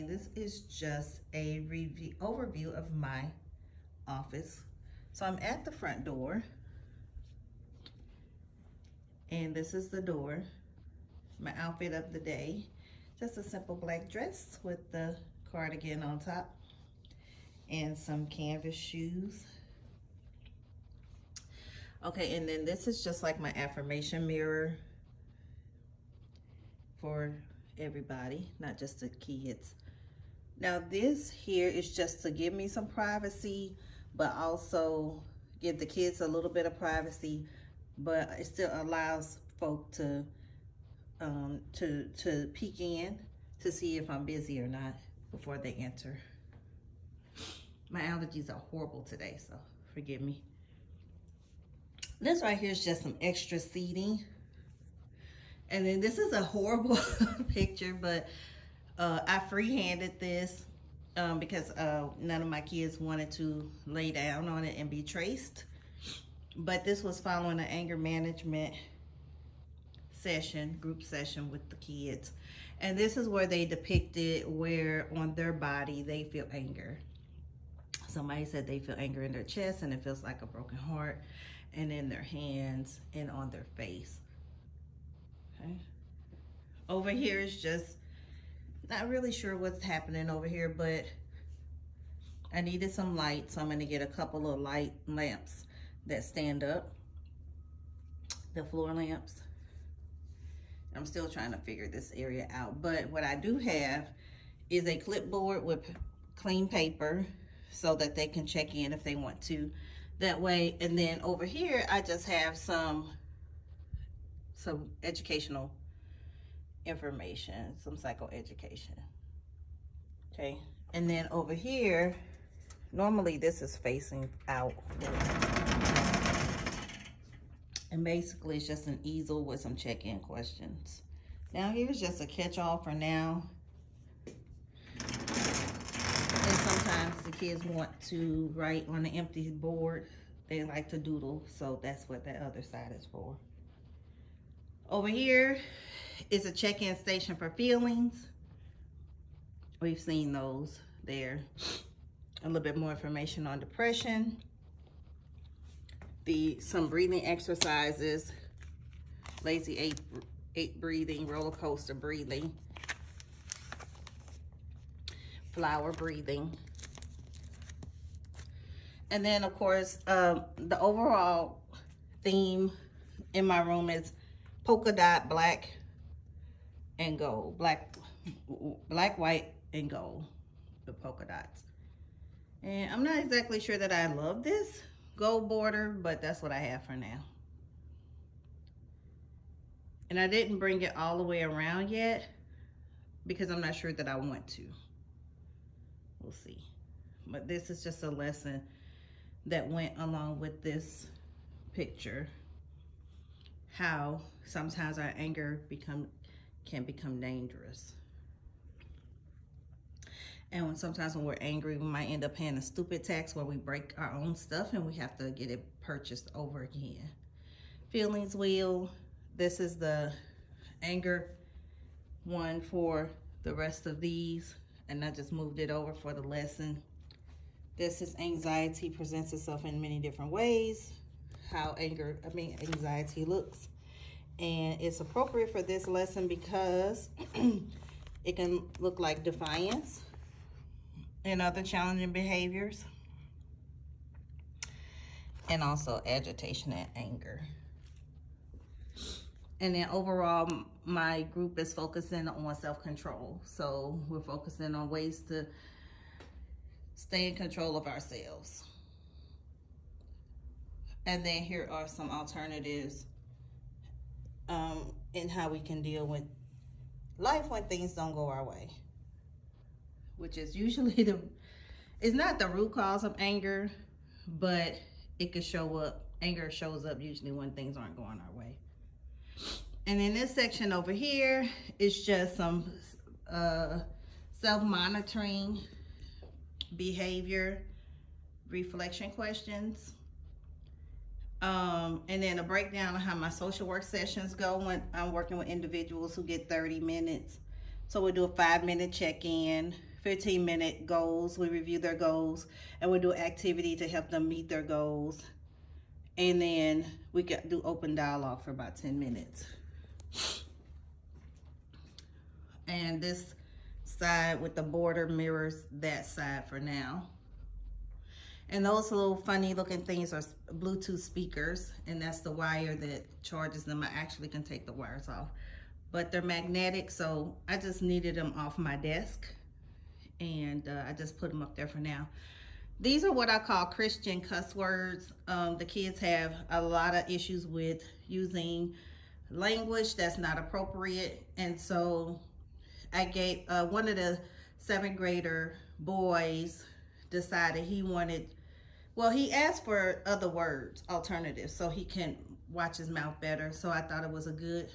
everything. This is just a overview of my office. So I'm at the front door, and this is the door. My outfit of the day, just a simple black dress with the cardigan on top and some canvas shoes. Okay, and then this is just like my affirmation mirror for everybody, not just the kids. Now this here is just to give me some privacy, but also give the kids a little bit of privacy, but it still allows folk to peek in to see if I'm busy or not before they enter. My allergies are horrible today, so forgive me. This right here is just some extra seating. And then this is a horrible picture, but I freehanded this because none of my kids wanted to lay down on it and be traced. But this was following an anger management session, group session with the kids. And this is where they depicted where on their body they feel anger. Somebody said they feel anger in their chest and it feels like a broken heart, and in their hands and on their face. Okay. Over here is just not really sure what's happening over here, but I needed some light, so I'm going to get a couple of light lamps that stand up, the floor lamps. I'm still trying to figure this area out, but what I do have is a clipboard with clean paper so that they can check in if they want to that way. And then over here I just have some educational information, some psychoeducation. Okay, and then over here, normally this is facing out, and basically it's just an easel with some check-in questions. Now here's just a catch-all for now. And sometimes the kids want to write on an empty board. They like to doodle, so that's what that other side is for. Over here is a check-in station for feelings. We've seen those there. A little bit more information on depression. Some breathing exercises. Lazy 8 breathing, roller coaster breathing, flower breathing. And then of course, the overall theme in my room is polka dot, black and gold. Black, white, and gold, the polka dots. And I'm not exactly sure that I love this gold border, but that's what I have for now. And I didn't bring it all the way around yet because I'm not sure that I want to. We'll see. But this is just a lesson that went along with this picture. How sometimes our anger can become dangerous. And sometimes when we're angry, we might end up paying a stupid tax where we break our own stuff and we have to get it purchased over again. Feelings wheel. This is the anger one for the rest of these, and I just moved it over for the lesson. This is anxiety presents itself in many different ways. How anxiety looks. And it's appropriate for this lesson because it can look like defiance and other challenging behaviors, and also agitation and anger. And then overall, my group is focusing on self-control. So we're focusing on ways to stay in control of ourselves. And then here are some alternatives in how we can deal with life when things don't go our way, which is usually it's not the root cause of anger, but it could show up. Anger shows up usually when things aren't going our way. And in this section over here, it's just some self-monitoring behavior reflection questions. And then a breakdown of how my social work sessions go when I'm working with individuals who get 30 minutes. So we'll do a 5-minute check-in, 15-minute goals. We review their goals and we do activity to help them meet their goals. And then we can do open dialogue for about 10 minutes. And this side with the border mirrors that side for now. And those little funny looking things are Bluetooth speakers, and that's the wire that charges them. I actually can take the wires off, but they're magnetic, so I just needed them off my desk, and I just put them up there for now. These are what I call Christian cuss words. The kids have a lot of issues with using language that's not appropriate, and so I gave one of the 7th grader boys decided he wanted, well, he asked for other words, alternatives, so he can watch his mouth better. So I thought it was a good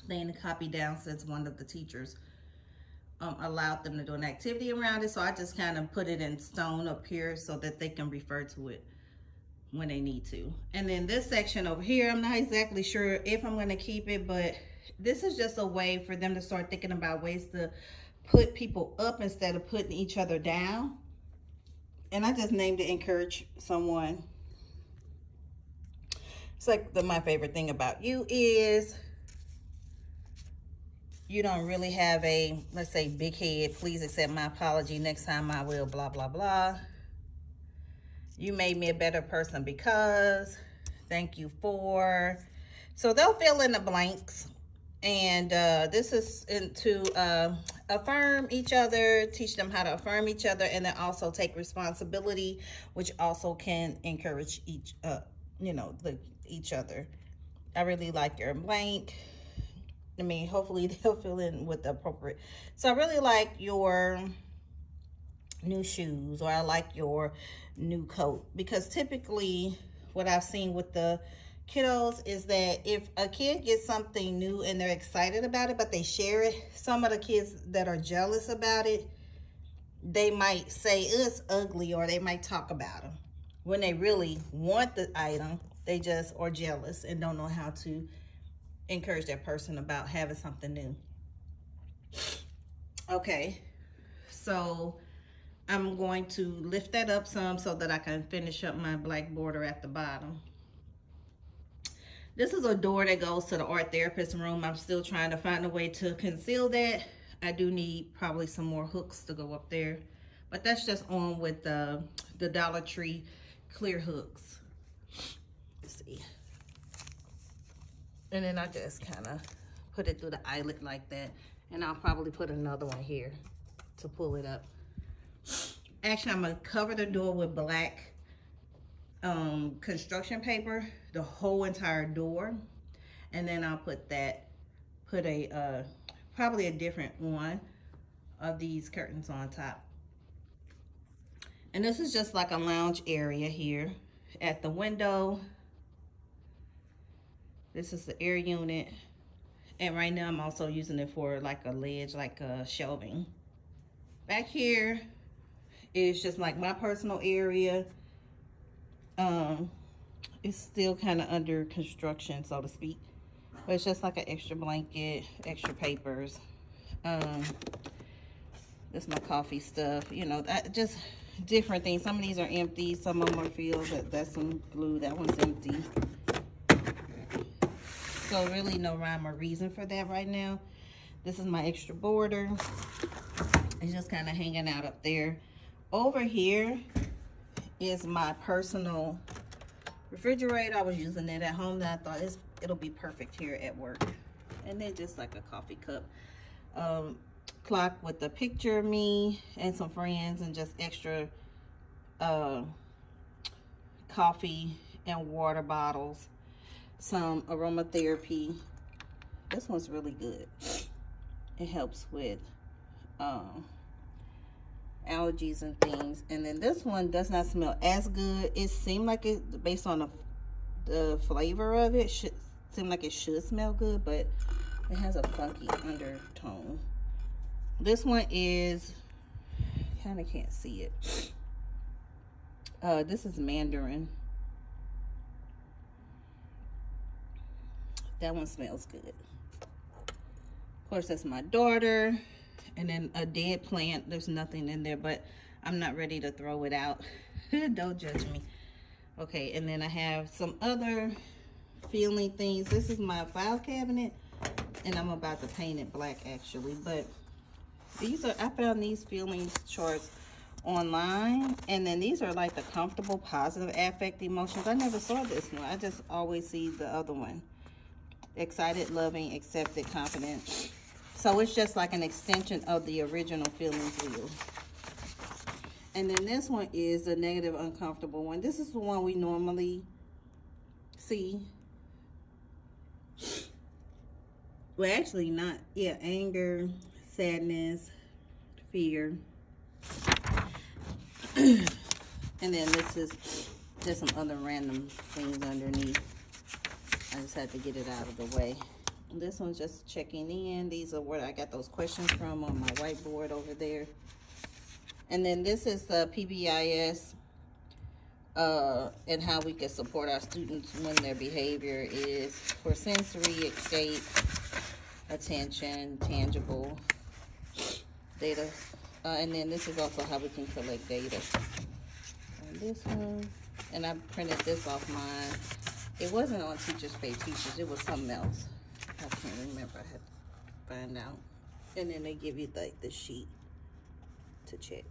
thing to copy down, since one of the teachers allowed them to do an activity around it. So I just kind of put it in stone up here so that they can refer to it when they need to. And then this section over here, I'm not exactly sure if I'm going to keep it, but this is just a way for them to start thinking about ways to put people up instead of putting each other down. And I just named it Encourage Someone. It's like my favorite thing about you is you don't really have a, let's say, big head. Please accept my apology. Next time I will, blah, blah, blah. You made me a better person because, thank you for. So they'll fill in the blanks. And this is to affirm each other, teach them how to affirm each other, and then also take responsibility, which also can encourage each other. I really like your blank. I mean, hopefully they'll fill in with the appropriate. So I really like your new shoes, or I like your new coat, because typically what I've seen with the kiddos is that if a kid gets something new and they're excited about it, but they share it, some of the kids that are jealous about it, they might say it's ugly, or they might talk about them when they really want the item. They just are jealous and don't know how to encourage that person about having something new. Okay, so I'm going to lift that up some so that I can finish up my black border at the bottom. This is a door that goes to the art therapist room. I'm still trying to find a way to conceal that. I do need probably some more hooks to go up there, but that's just on with the Dollar Tree clear hooks. Let's see. And then I just kind of put it through the eyelet like that. And I'll probably put another one here to pull it up. Actually, I'm going to cover the door with black construction paper, the whole entire door. And then I'll put probably a different one of these curtains on top. And this is just like a lounge area here at the window. This is the air unit. And right now I'm also using it for like a ledge, like a shelving. Back here is just like my personal area. It's still kind of under construction, so to speak. But it's just like an extra blanket, extra papers. This is my coffee stuff. You know, just different things. Some of these are empty. Some of them are filled. That's some glue. That one's empty. So really no rhyme or reason for that right now. This is my extra border. It's just kind of hanging out up there. Over here is my personal refrigerator. I was using it at home, that I thought it'll be perfect here at work. And then just like a coffee cup. Clock with a picture of me and some friends, and just extra coffee and water bottles. Some aromatherapy. This one's really good. It helps with allergies and things. And then this one does not smell as good. It seemed like it, based on the flavor of it, should seem like it should smell good, but it has a funky undertone. This one is, kind of can't see it. This is mandarin. That one smells good. Of course, that's my daughter. And then a dead plant, there's nothing in there, but I'm not ready to throw it out. Don't judge me. Okay, and then I have some other feeling things. This is my file cabinet, and I'm about to paint it black actually, but these are, I found these feelings charts online, and then these are like the comfortable, positive affect emotions. I never saw this one. I just always see the other one. Excited, loving, accepted, confident. So it's just like an extension of the original feelings wheel. And then this one is the negative, uncomfortable one. This is the one we normally see. Well, actually not. Yeah, anger, sadness, fear. And then this is just some other random things underneath. I just had to get it out of the way. This one's just checking in. These are where I got those questions from on my whiteboard over there. And then this is the PBIS and how we can support our students when their behavior is for sensory, escape, attention, tangible, data. And then this is also how we can collect data. And this one, and I printed this off mine. It wasn't on Teachers Pay Teachers, it was something else. I can't remember, I had to find out. And then they give you like the sheet to check.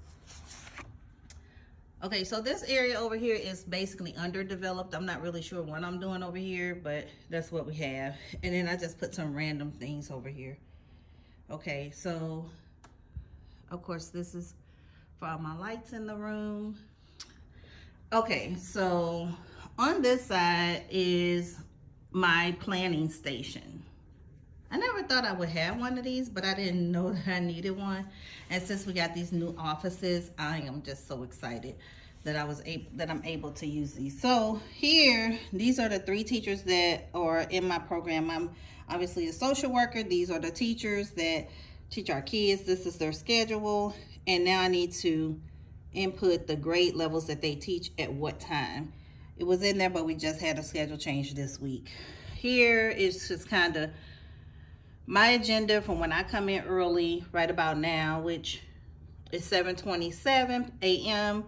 Okay, so this area over here is basically underdeveloped. I'm not really sure what I'm doing over here, but that's what we have. And then I just put some random things over here. Okay, so of course this is for all my lights in the room. Okay, so on this side is my planning station. I never thought I would have one of these, but I didn't know that I needed one. And since we got these new offices, I am just so excited that I'm able to use these. So here, these are the 3 teachers that are in my program. I'm obviously a social worker. These are the teachers that teach our kids. This is their schedule. And now I need to input the grade levels that they teach at what time. It was in there, but we just had a schedule change this week. Here is just kind of my agenda from when I come in early, right about now, which is 7:27 a.m.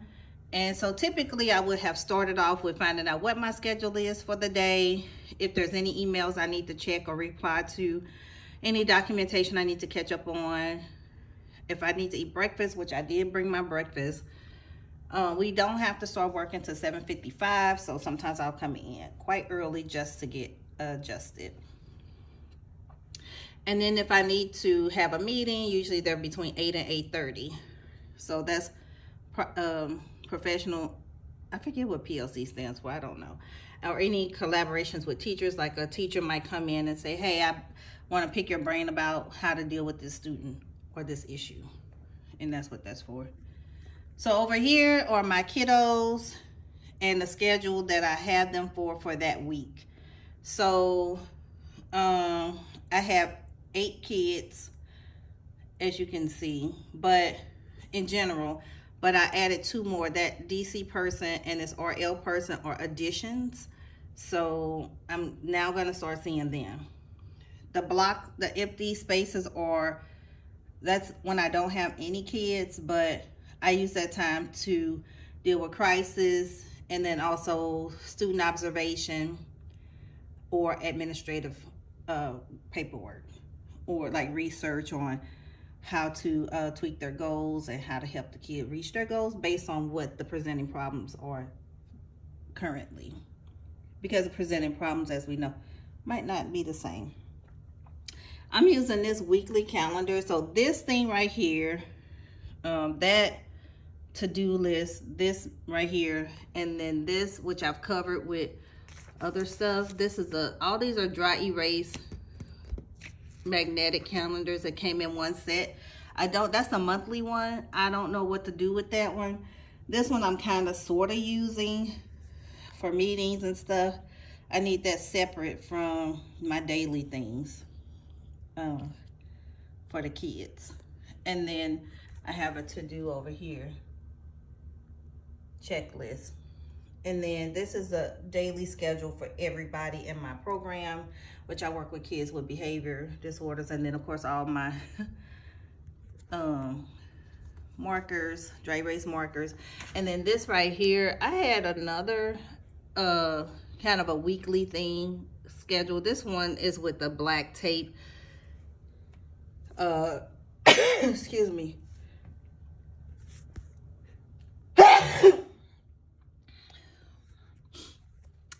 And so typically I would have started off with finding out what my schedule is for the day, if there's any emails I need to check or reply to, any documentation I need to catch up on, if I need to eat breakfast, which I did bring my breakfast. We don't have to start working till 7:55, so sometimes I'll come in quite early just to get adjusted. And then if I need to have a meeting, usually they're between 8 and 8:30. So that's professional, I forget what PLC stands for, I don't know. Or any collaborations with teachers, like a teacher might come in and say, hey, I want to pick your brain about how to deal with this student or this issue. And that's what that's for. So over here are my kiddos and the schedule that I have them for that week. So I have 8 kids, as you can see, but in general, but I added 2 more. That DC person and this RL person are additions. So I'm now gonna start seeing them. The empty spaces that's when I don't have any kids, but I use that time to deal with crisis and then also student observation or administrative paperwork, or like research on how to tweak their goals and how to help the kid reach their goals based on what the presenting problems are currently. Because the presenting problems, as we know, might not be the same. I'm using this weekly calendar. So this thing right here, that to-do list, this right here, and then this, which I've covered with other stuff. This is all these are dry erase magnetic calendars that came in one set. That's the monthly one. I don't know what to do with that one. This one I'm kind of sort of using for meetings and stuff. I need that separate from my daily things for the kids. And then I have a to-do over here, checklist. And then this is a daily schedule for everybody in my program, which I work with kids with behavior disorders. And then of course all my markers, dry erase markers. And then this right here, I had another kind of a weekly thing scheduled. This one is with the black tape. Excuse me.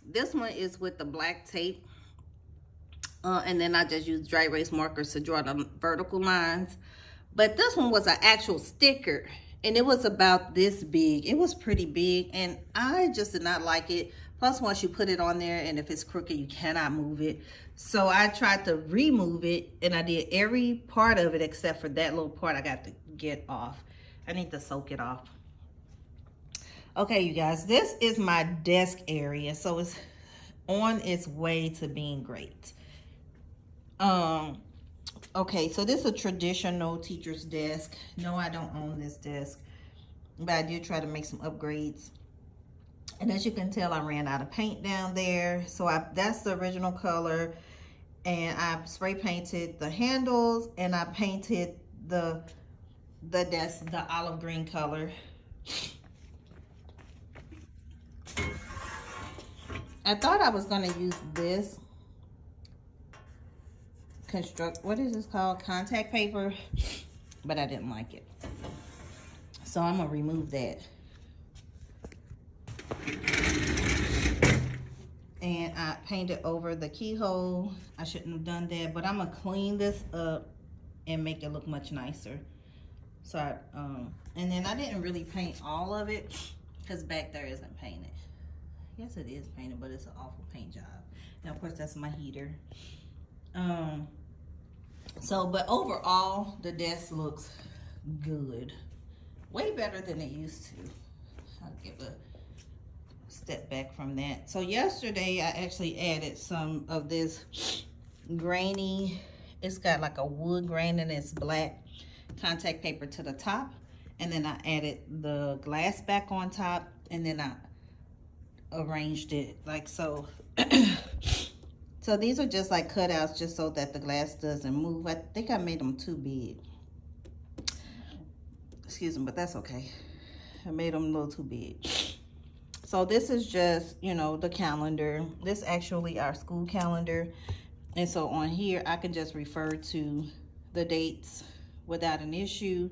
This one is with the black tape. And then I just use dry erase markers to draw the vertical lines. But this one was an actual sticker, and it was about this big. It was pretty big, and I just did not like it. Plus, once you put it on there, and if it's crooked, you cannot move it. So I tried to remove it, and I did every part of it except for that little part I got to get off. I need to soak it off. Okay, you guys, this is my desk area, so it's on its way to being great. Okay, so this is a traditional teacher's desk. No, I don't own this desk, but I did try to make some upgrades. And as you can tell, I ran out of paint down there. So that's the original color. And I spray painted the handles, and I painted the desk, the olive green color. I thought I was gonna use this what is this called, contact paper, but I didn't like it, so I'm gonna remove that. And I painted over the keyhole. I shouldn't have done that, but I'm gonna clean this up and make it look much nicer. So and then I didn't really paint all of it because back there isn't painted. Yes, it is painted, but it's an awful paint job. Now, of course, that's my heater. But overall, the desk looks good. Way better than it used to. I'll give a step back from that. So yesterday, I actually added some of this grainy, it's got like a wood grain and it's black contact paper to the top. And then I added the glass back on top, and then I arranged it like so. So these are just like cutouts just so that the glass doesn't move. I think I made them too big. Excuse me, but that's okay. I made them a little too big. So this is just, you know, the calendar. This is actually our school calendar. And so on here, I can just refer to the dates without an issue.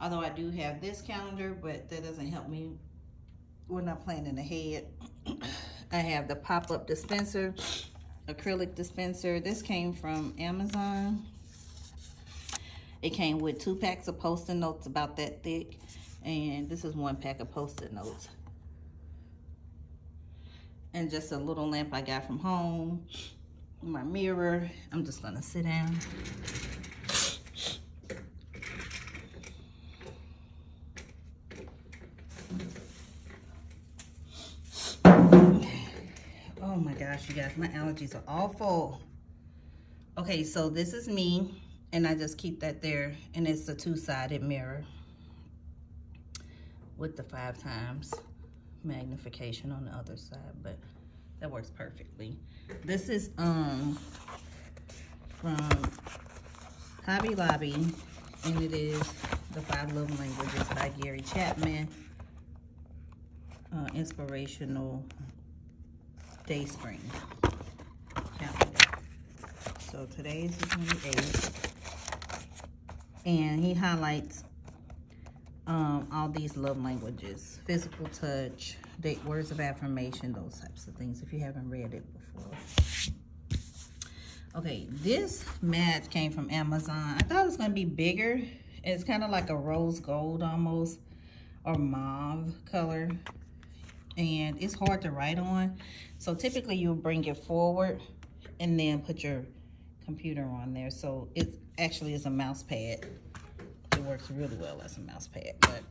Although I do have this calendar, but that doesn't help me. We're not planning ahead. I have the pop-up dispenser, acrylic dispenser. This came from Amazon. It came with 2 packs of Post-it notes about that thick, and this is 1 pack of Post-it notes. And just a little lamp I got from home. My mirror. I'm just gonna sit down. Oh my gosh, you guys, my allergies are awful. Okay, so this is me, and I just keep that there, and it's a 2-sided mirror with the 5 times magnification on the other side, but that works perfectly. This is from Hobby Lobby, and it is The 5 Love Languages by Gary Chapman. Inspirational day spring calendar. So today is the 28th, and he highlights all these love languages: physical touch, words of affirmation, those types of things, if you haven't read it before. Okay, this mat came from Amazon. I thought it was going to be bigger. It's kind of like a rose gold almost, or mauve color, and it's hard to write on. So typically you'll bring it forward and then put your computer on there. So it actually is a mouse pad. It works really well as a mouse pad, but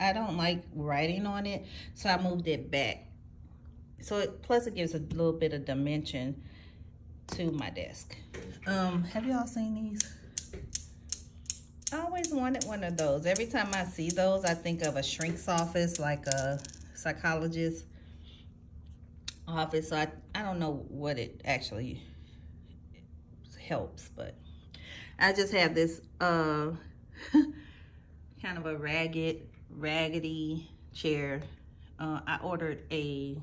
I don't like writing on it, so I moved it back. So plus it gives a little bit of dimension to my desk. Have y'all seen these? I always wanted one of those. Every time I see those, I think of a shrink's office, like a psychologist office. So I don't know what it actually helps, but I just have this kind of a raggedy chair. I ordered a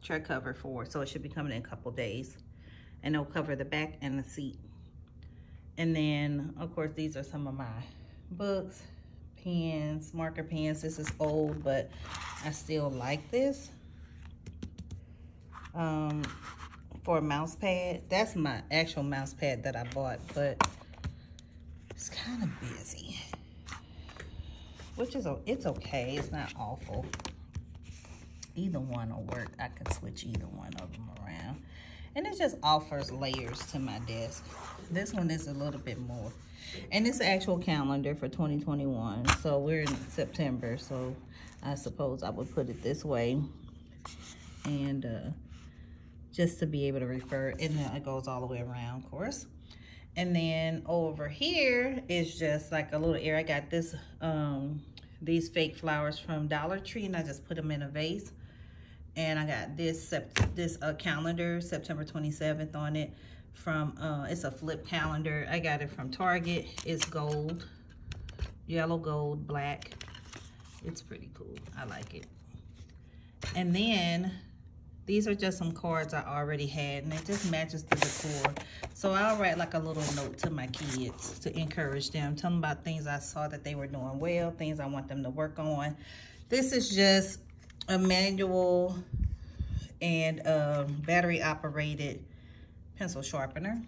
chair cover for it, so it should be coming in a couple days. And it'll cover the back and the seat. And then, of course, these are some of my books, pens, marker pens. This is old, but I still like this. For a mouse pad. That's my actual mouse pad that I bought, but it's kind of busy. Which is, it's okay. It's not awful. Either one will work. I could switch either one of them around. And it just offers layers to my desk. This one is a little bit more. And it's an actual calendar for 2021. So we're in September. So I suppose I would put it this way. And just to be able to refer. And then it goes all the way around, of course. And then over here is just like a little area. I got this, these fake flowers from Dollar Tree, and I just put them in a vase. And I got this calendar, September 27th on it from, it's a flip calendar. I got it from Target. It's gold, yellow, gold, black. It's pretty cool. I like it. And then these are just some cards I already had, and it just matches the decor. So I'll write like a little note to my kids to encourage them, tell them about things I saw that they were doing well, things I want them to work on. This is just a manual and battery operated pencil sharpener.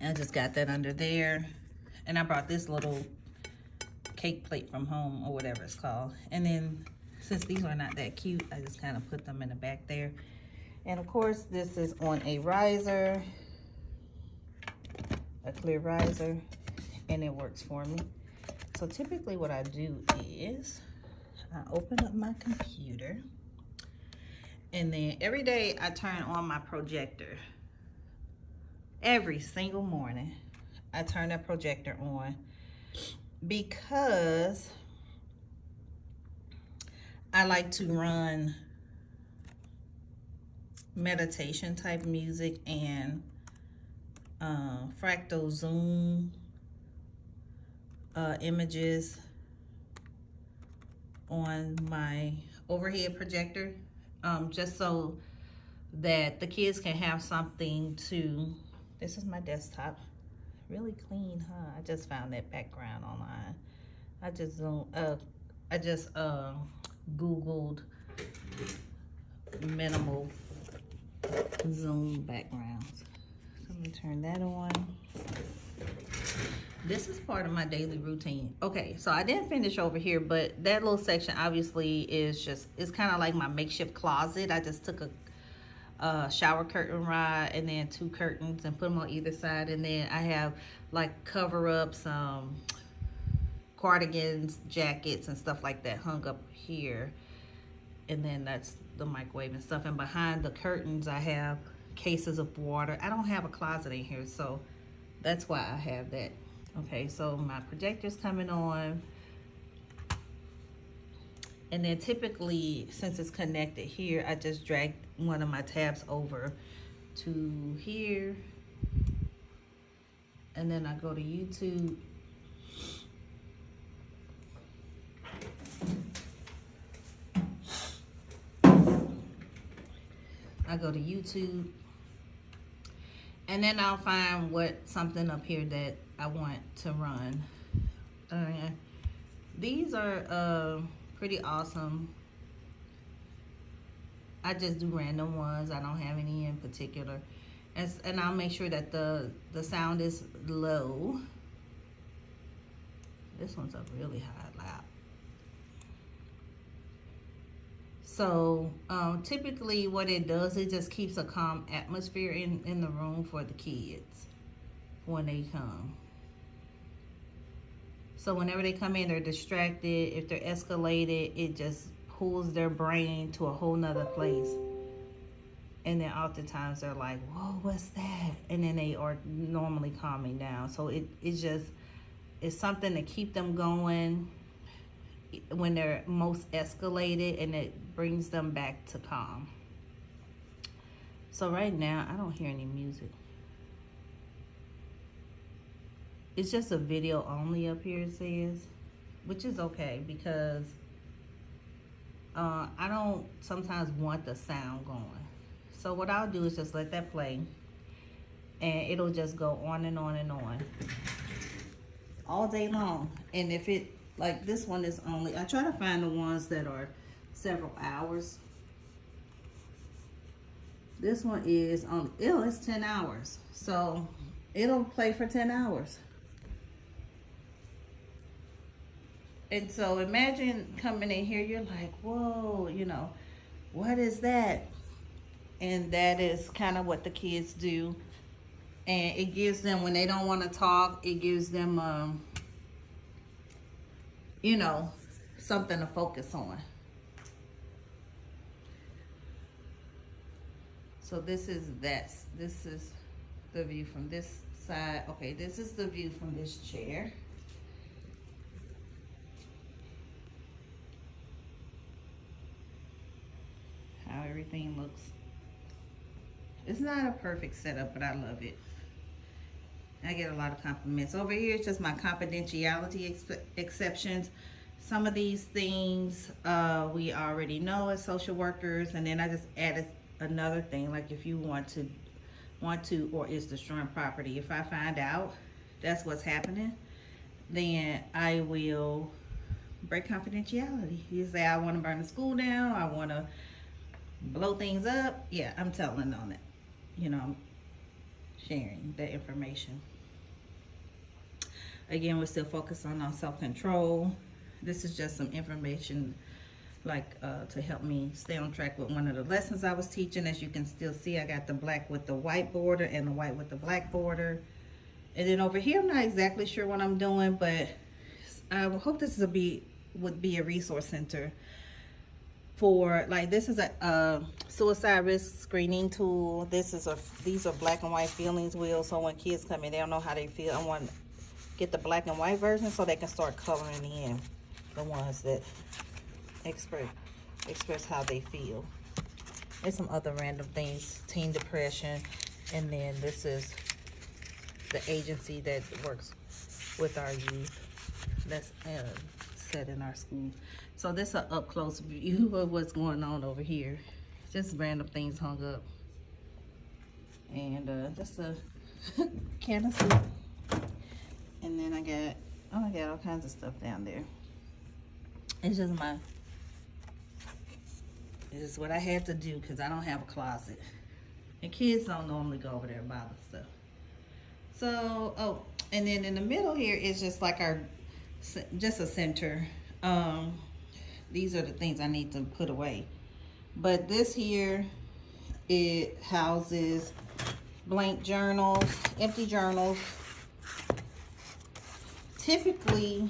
And I just got that under there. And I brought this little cake plate from home, or whatever it's called. And then since these are not that cute, I just kind of put them in the back there. And of course, this is on a riser, a clear riser, and it works for me. So typically what I do is I open up my computer, and then every day I turn on my projector. Every single morning, I turn that projector on because I like to run meditation type music and fractal zoom images on my overhead projector, just so that the kids can have something to. This is my desktop. Really clean, huh? I just found that background online. I just Googled minimal zoom backgrounds. So let me turn that on. This is part of my daily routine. Okay, so I didn't finish over here, but that little section obviously is just, it's kind of like my makeshift closet. I just took a shower curtain rod and then 2 curtains and put them on either side. And then I have like cover-ups, cardigans, jackets, and stuff like that hung up here. And then that's the microwave and stuff. And behind the curtains, I have cases of water. I don't have a closet in here, so that's why I have that. Okay, so my projector's coming on. And then typically, since it's connected here, I just drag one of my tabs over to here. And then I go to YouTube. I go to YouTube. And then I'll find something up here that I want to run. These are pretty awesome. I just do random ones. I don't have any in particular. And I'll make sure that the sound is low. This one's up really high, loud. So typically what it does, it just keeps a calm atmosphere in the room for the kids when they come. So whenever they come in, they're distracted. If they're escalated, it just pulls their brain to a whole nother place. And then oftentimes they're like, whoa, what's that? And then they are normally calming down. So it's something to keep them going when they're most escalated, and it brings them back to calm. So right now, I don't hear any music. it's just a video only up here, it says, which is okay because I don't sometimes want the sound going. So what I'll do is just let that play, and it'll just go on and on and on all day long. And if it, like this one is only, I try to find the ones that are several hours. This one is on, it's 10 hours. So it'll play for 10 hours. And so imagine coming in here, you're like, whoa, you know, what is that? And that is kind of what the kids do. And it gives them, when they don't want to talk, it gives them, you know, something to focus on. So this is the view from this side. Okay, this is the view from this chair. How everything looks. It's not a perfect setup, but I love it. I get a lot of compliments. Over here, it's just my confidentiality exceptions. Some of these things we already know as social workers, and then I just added another thing, like if you want to or is destroying property. If I find out that's what's happening, then I will break confidentiality. You say I want to burn the school down, I want to blow things up. Yeah, I'm telling on it. You know, I'm sharing the information. Again, we're still focused on self-control. This is just some information like to help me stay on track with one of the lessons I was teaching. As you can still see, I got the black with the white border and the white with the black border. And then over here, I'm not exactly sure what I'm doing, but I hope this would be a resource center for, like, this is a suicide risk screening tool. These are black and white feelings wheels, so when kids come in, they don't know how they feel. I want to get the black and white version so they can start coloring in the ones that express how they feel. There's some other random things, teen depression, and then this is the agency that works with our youth that's set in our school. So this is an up close view of what's going on over here. Just random things hung up, and just a can of soup. And then I got all kinds of stuff down there. It's just it's what I had to do because I don't have a closet. And kids don't normally go over there and buy the stuff. So, oh, and then in the middle here is just like just a center. These are the things I need to put away. But this here, it houses blank journals, empty journals. Typically,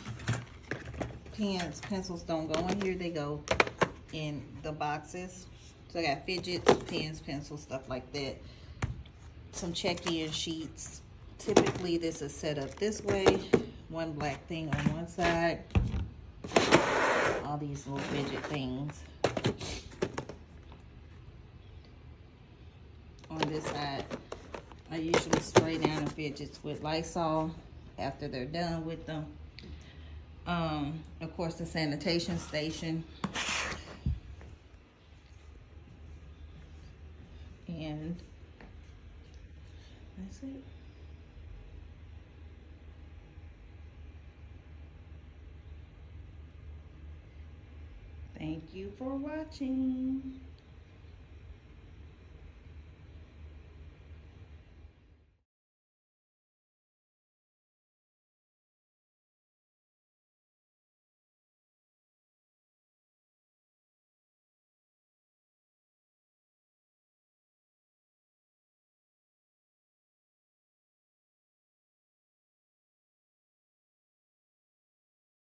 pens, pencils don't go in here. They go in the boxes. So I got fidgets, pens, pencils, stuff like that. Some check-in sheets. Typically, this is set up this way. One black thing on one side. All these little fidget things. On this side, I usually spray down the fidgets with Lysol after they're done with them. Of course, the sanitation station. And that's it. Thank you for watching.